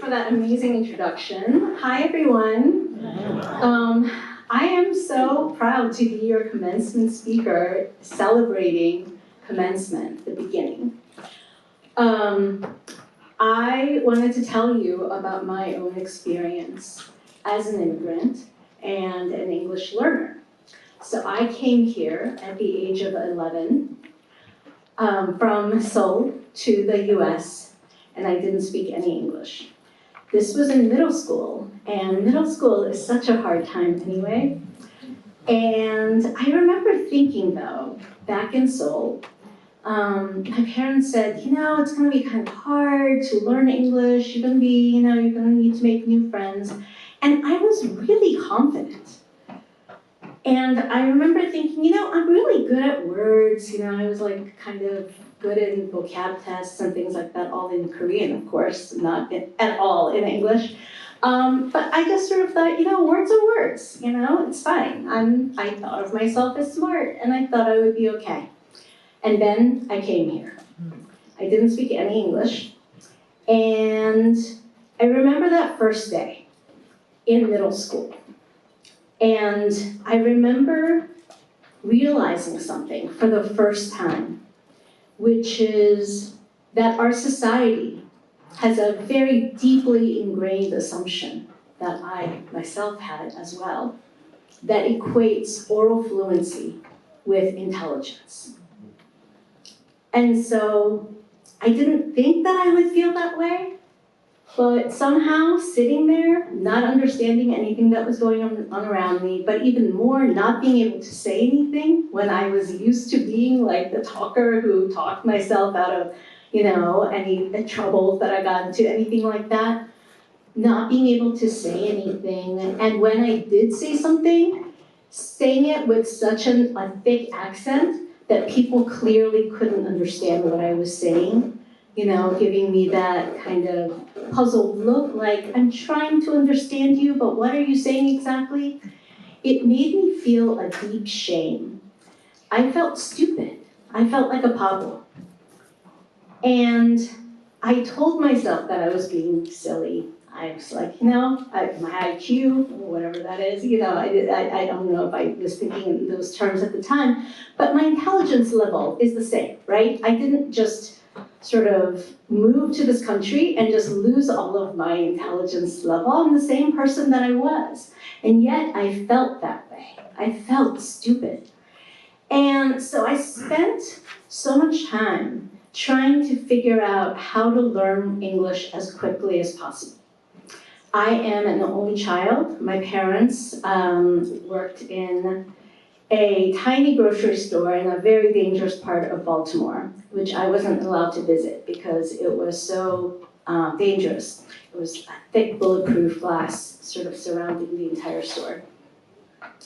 for that amazing introduction. Hi, everyone. I am so proud to be your commencement speaker celebrating commencement, the beginning. I wanted to tell you about my own experience as an immigrant and an English learner. So I came here at the age of 11 from Seoul to the US, and I didn't speak any English. This was in middle school, and middle school is such a hard time anyway. And I remember thinking though, back in Seoul, my parents said, it's gonna be kind of hard to learn English, you're gonna need to make new friends. And I was really confident. And I remember thinking, I'm really good at words, I was like kind of good in vocab tests and things like that, all in Korean, of course, not at all in English. But I just sort of thought, words are words, it's fine. I thought of myself as smart, and I thought I would be okay. And then I came here. I didn't speak any English. And I remember that first day in middle school. And I remember realizing something for the first time, which is that our society has a very deeply ingrained assumption that I myself had as well, that equates oral fluency with intelligence. And so I didn't think that I would feel that way, but somehow sitting there, not understanding anything that was going on around me, but even more not being able to say anything when I was used to being like the talker who talked myself out of, any trouble that I got into, anything like that, not being able to say anything. And when I did say something, saying it with such a thick accent that people clearly couldn't understand what I was saying, giving me that kind of puzzled look, like, I'm trying to understand you, but what are you saying exactly? It made me feel a deep shame. I felt stupid. I felt like a pabo. And I told myself that I was being silly. I was like, my IQ, or whatever that is, I don't know if I was thinking in those terms at the time, but my intelligence level is the same, right? I didn't just sort of move to this country and just lose all of my intelligence level. I'm the same person that I was. And yet I felt that way. I felt stupid. And so I spent so much time trying to figure out how to learn English as quickly as possible. I am an only child. My parents worked in a tiny grocery store in a very dangerous part of Baltimore, which I wasn't allowed to visit because it was so dangerous. It was thick bulletproof glass sort of surrounding the entire store.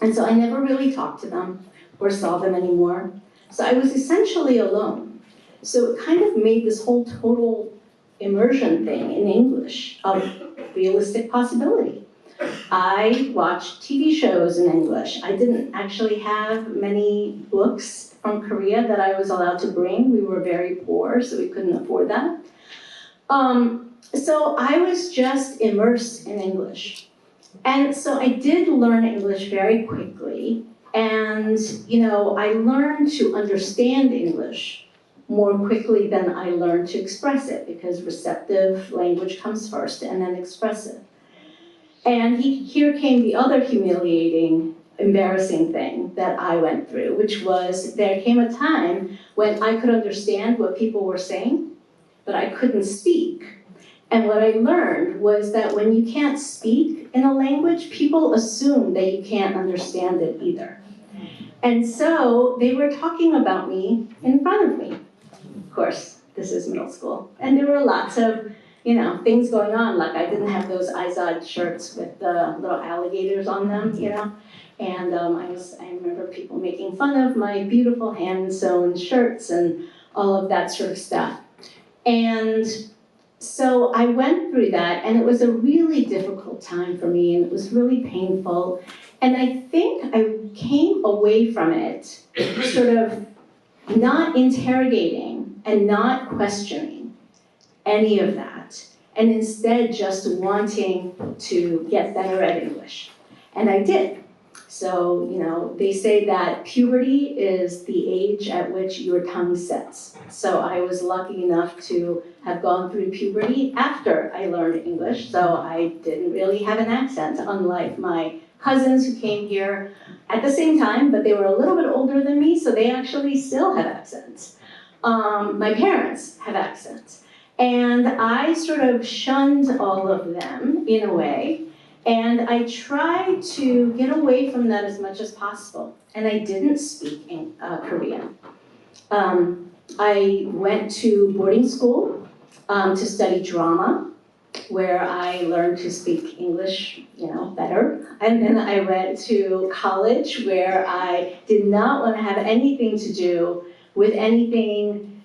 And so I never really talked to them or saw them anymore. So I was essentially alone. So it kind of made this whole total immersion thing in English a realistic possibility. I watched TV shows in English. I didn't actually have many books from Korea that I was allowed to bring. We were very poor, so we couldn't afford that. So I was just immersed in English. And so I did learn English very quickly. And, I learned to understand English more quickly than I learned to express it, because receptive language comes first and then expressive. And here came the other humiliating, embarrassing thing that I went through, which was there came a time when I could understand what people were saying, but I couldn't speak. And what I learned was that when you can't speak in a language, people assume that you can't understand it either. And so they were talking about me in front of me. Of course, this is middle school. And there were lots of things going on, like I didn't have those Izod shirts with the little alligators on them, And I remember people making fun of my beautiful hand-sewn shirts and all of that sort of stuff. And so I went through that, and it was a really difficult time for me, and it was really painful. And I think I came away from it sort of not interrogating and not questioning any of that, and instead just wanting to get better at English. And I did. So, they say that puberty is the age at which your tongue sets. So I was lucky enough to have gone through puberty after I learned English, so I didn't really have an accent, unlike my cousins who came here at the same time, but they were a little bit older than me, so they actually still have accents. My parents have accents. And I sort of shunned all of them in a way, and I tried to get away from that as much as possible. And I didn't speak in Korean. I went to boarding school to study drama, where I learned to speak English, better. And then I went to college, where I did not want to have anything to do with anything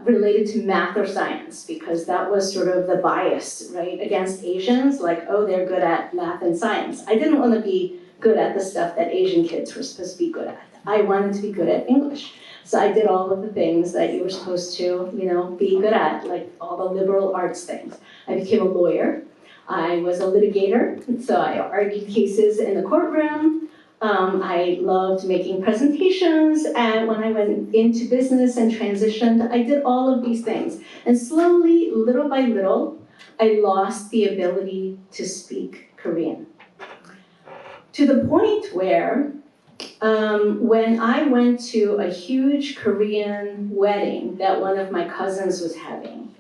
related to math or science, because that was sort of the bias, right, against Asians, like, oh, they're good at math and science. I didn't want to be good at the stuff that Asian kids were supposed to be good at. I wanted to be good at English. So I did all of the things that you were supposed to, be good at, like all the liberal arts things. I became a lawyer. I was a litigator, so I argued cases in the courtroom. I loved making presentations, and when I went into business and transitioned, I did all of these things. And slowly, little by little, I lost the ability to speak Korean. To the point where, when I went to a huge Korean wedding that one of my cousins was having,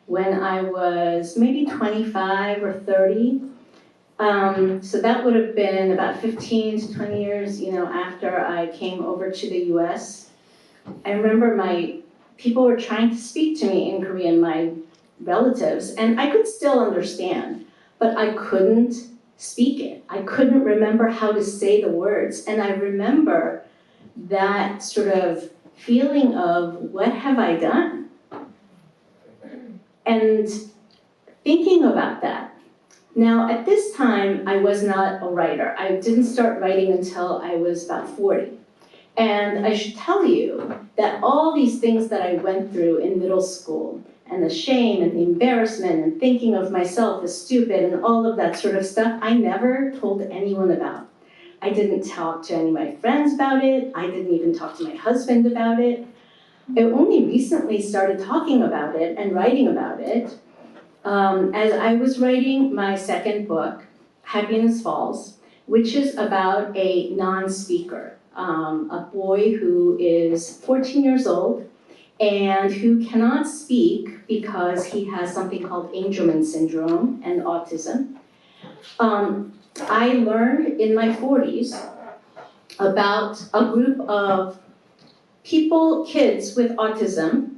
when I was maybe 25 or 30, so that would have been about 15 to 20 years, after I came over to the US. I remember people were trying to speak to me in Korean, my relatives, and I could still understand, but I couldn't speak it. I couldn't remember how to say the words. And I remember that sort of feeling of, what have I done? And thinking about that. Now, at this time, I was not a writer. I didn't start writing until I was about 40. And I should tell you that all these things that I went through in middle school, and the shame and the embarrassment and thinking of myself as stupid and all of that sort of stuff, I never told anyone about. I didn't talk to any of my friends about it. I didn't even talk to my husband about it. I only recently started talking about it and writing about it as I was writing my second book, Happiness Falls, which is about a non-speaker, a boy who is 14 years old and who cannot speak because he has something called Angelman syndrome and autism. I learned in my 40s about a group of kids with autism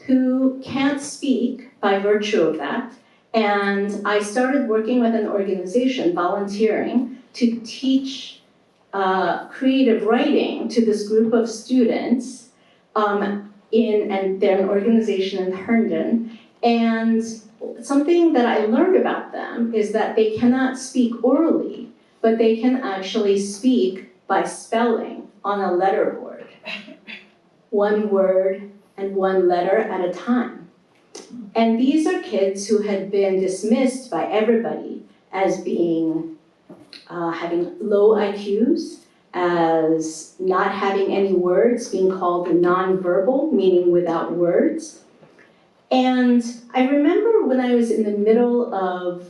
who can't speak by virtue of that. And I started working with an organization, volunteering, to teach creative writing to this group of students, and they're an organization in Herndon. And something that I learned about them is that they cannot speak orally, but they can actually speak by spelling on a letterboard, one word and one letter at a time. And these are kids who had been dismissed by everybody as being having low IQs, as not having any words, being called nonverbal, meaning without words. And I remember when I was in the middle of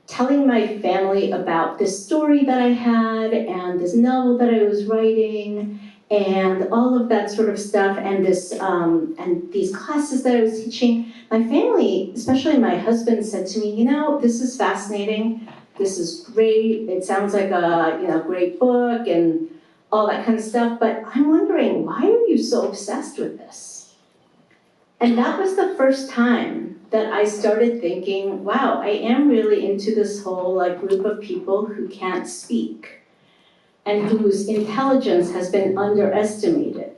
telling my family about this story that I had and this novel that I was writing and all of that sort of stuff, and and these classes that I was teaching, my family, especially my husband, said to me, this is fascinating, this is great, it sounds like a great book and all that kind of stuff, but I'm wondering, why are you so obsessed with this? And that was the first time that I started thinking, wow, I am really into this whole group of people who can't speak and whose intelligence has been underestimated.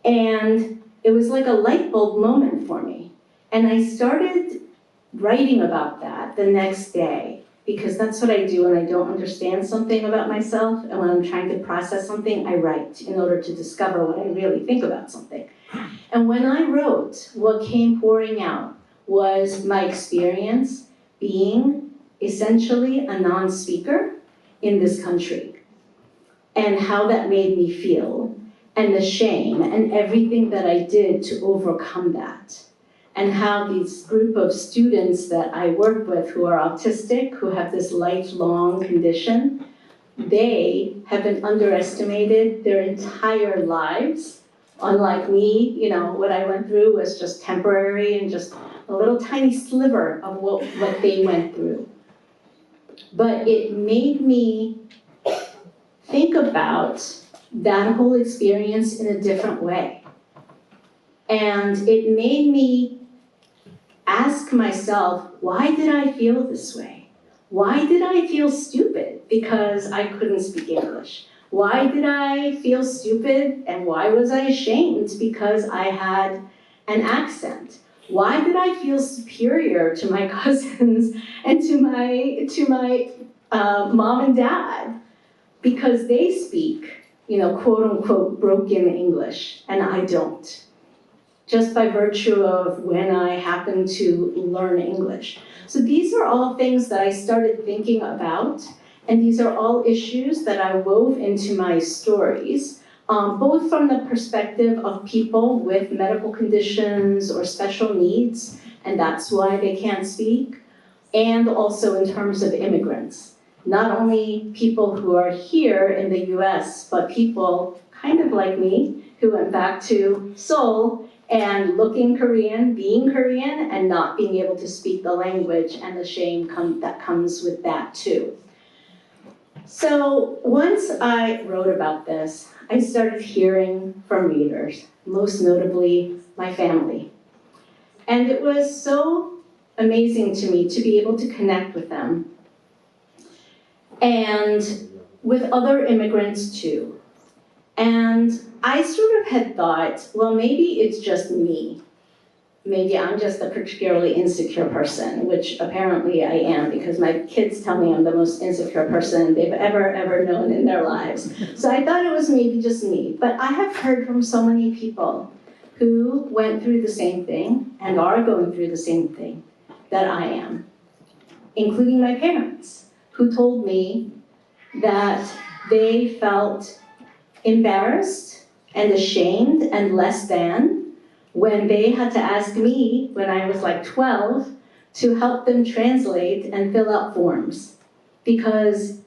And it was like a light bulb moment for me. And I started writing about that the next day, because that's what I do when I don't understand something about myself, and when I'm trying to process something, I write in order to discover what I really think about something. And when I wrote, what came pouring out was my experience being essentially a non-speaker in this country, and how that made me feel, and the shame and everything that I did to overcome that. And how these group of students that I work with who are autistic, who have this lifelong condition, they have been underestimated their entire lives. Unlike me, you know, what I went through was just temporary and just a little tiny sliver of what they went through. But it made me think about that whole experience in a different way. And it made me ask myself, why did I feel this way? Why did I feel stupid because I couldn't speak English? Why did I feel stupid and why was I ashamed because I had an accent? Why did I feel superior to my cousins and to my mom and dad? Because they speak, you know, quote unquote, broken English, and I don't. Just by virtue of when I happen to learn English. So these are all things that I started thinking about, and these are all issues that I wove into my stories, both from the perspective of people with medical conditions or special needs, and that's why they can't speak, and also in terms of immigrants. Not only people who are here in the US, but people kind of like me, who went back to Seoul and looking Korean, being Korean, and not being able to speak the language and the shame that comes with that too. So once I wrote about this, I started hearing from readers, most notably my family. And it was so amazing to me to be able to connect with them and with other immigrants too. And I sort of had thought, well, maybe it's just me. Maybe I'm just a particularly insecure person, which apparently I am, because my kids tell me I'm the most insecure person they've ever known in their lives. So I thought it was maybe just me. But I have heard from so many people who went through the same thing and are going through the same thing that I am, including my parents, who told me that they felt embarrassed and ashamed and less than when they had to ask me, when I was like 12, to help them translate and fill out forms, because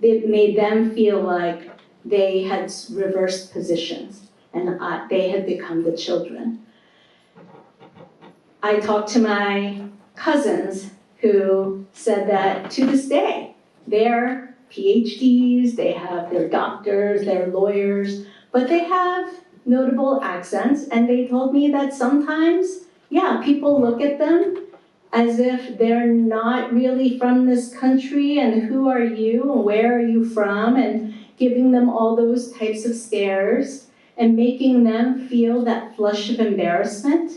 it made them feel like they had reversed positions and they had become the children. I talked to my cousins who said that to this day, they're PhDs, they have their doctors, they're lawyers, but they have notable accents, and they told me that sometimes, yeah, people look at them as if they're not really from this country, and who are you, and where are you from, and giving them all those types of stares, and making them feel that flush of embarrassment.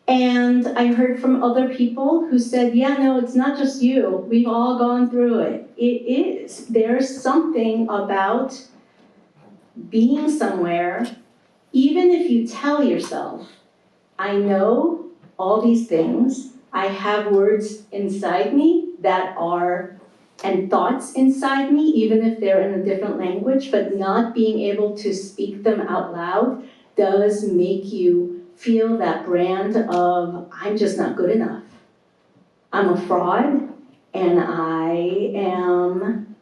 And I heard from other people who said, yeah, no, it's not just you. We've all gone through it. It is. There's something about being somewhere, even if you tell yourself, I know all these things, I have words inside me that are, and thoughts inside me, even if they're in a different language, but not being able to speak them out loud does make you feel that brand of, I'm just not good enough. I'm a fraud, and I am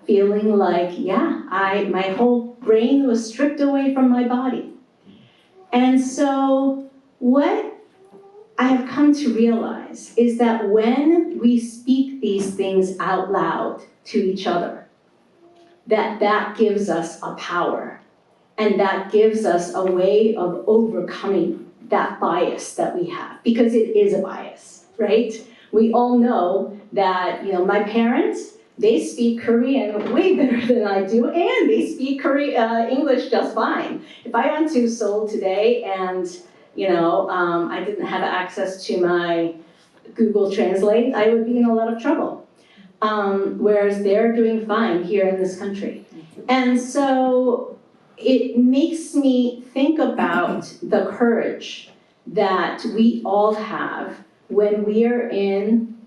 feeling like, yeah, my whole brain was stripped away from my body. And so what I have come to realize is that when we speak these things out loud to each other, that gives us a power. And that gives us a way of overcoming that bias that we have, because it is a bias, right? We all know that, my parents, they speak Korean way better than I do, and they speak English just fine. If I went to Seoul today and, I didn't have access to my Google Translate, I would be in a lot of trouble. Whereas they're doing fine here in this country. And so it makes me think about the courage that we all have when we are in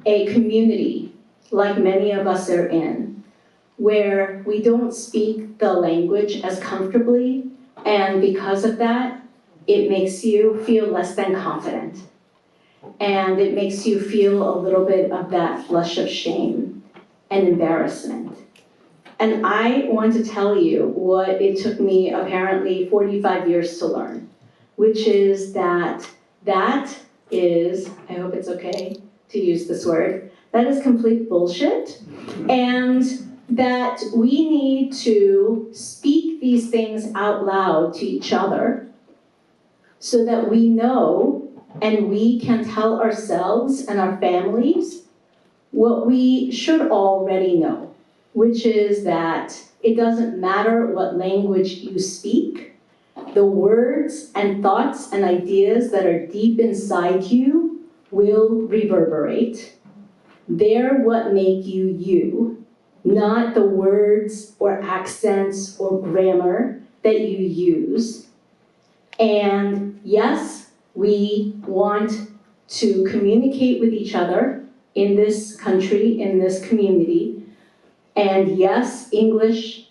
a community like many of us are in, where we don't speak the language as comfortably, and because of that, it makes you feel less than confident. And it makes you feel a little bit of that flush of shame and embarrassment. And I want to tell you what it took me apparently 45 years to learn, which is that is, I hope it's okay to use this word, that is complete bullshit. And that we need to speak these things out loud to each other so that we know and we can tell ourselves and our families what we should already know, which is that it doesn't matter what language you speak, the words and thoughts and ideas that are deep inside you will reverberate. They're what make you you, not the words or accents or grammar that you use. And yes, we want to communicate with each other in this country, in this community. And yes, English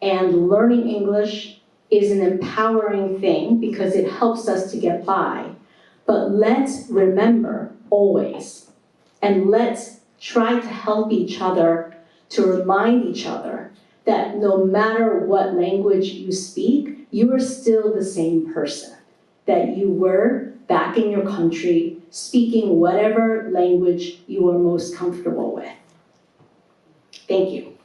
and learning English is an empowering thing because it helps us to get by. But let's remember always, and let's try to help each other, to remind each other that no matter what language you speak, you are still the same person that you were back in your country, speaking whatever language you are most comfortable with. Thank you.